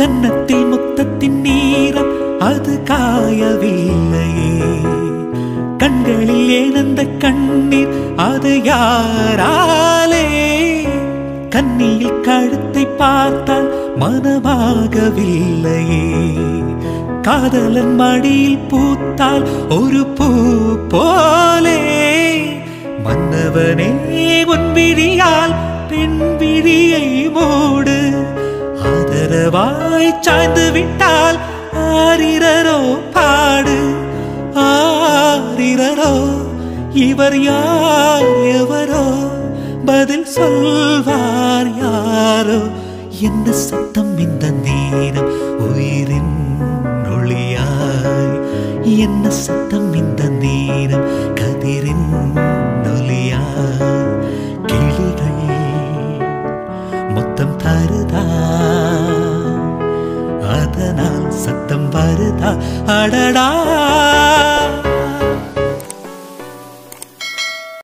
கன்னத்தில் முத்தத்தின் நீரம் அது காயவில்லையே. கண்களில் ஏனந்த கண்ணீர் அது யாராலே? கண்ணியில் கழுத்தை பார்த்தால் மனமாகவில்லையே. காதலன் மடியில் பூத்தால் ஒரு பூ போலே. மன்னவனே உன் விழியால் பெண் விழியை மூடு. ஆதரவாய் சாய்ந்து விட்டால் ஆரிரரோ பாடு. ஆரிரரோ இவர் யார் எவரோ பதில் சொல்வார் யாரோ. என்ன சத்தம் இந்த நேரம் உயிரின் ஒளியாய்? என்ன சத்தம் இந்த நேரம் கதிரின் ஒளியாய்? கிளிகள் மொத்தம் தருதா, அதனால் சத்தம் வருதா? அடடா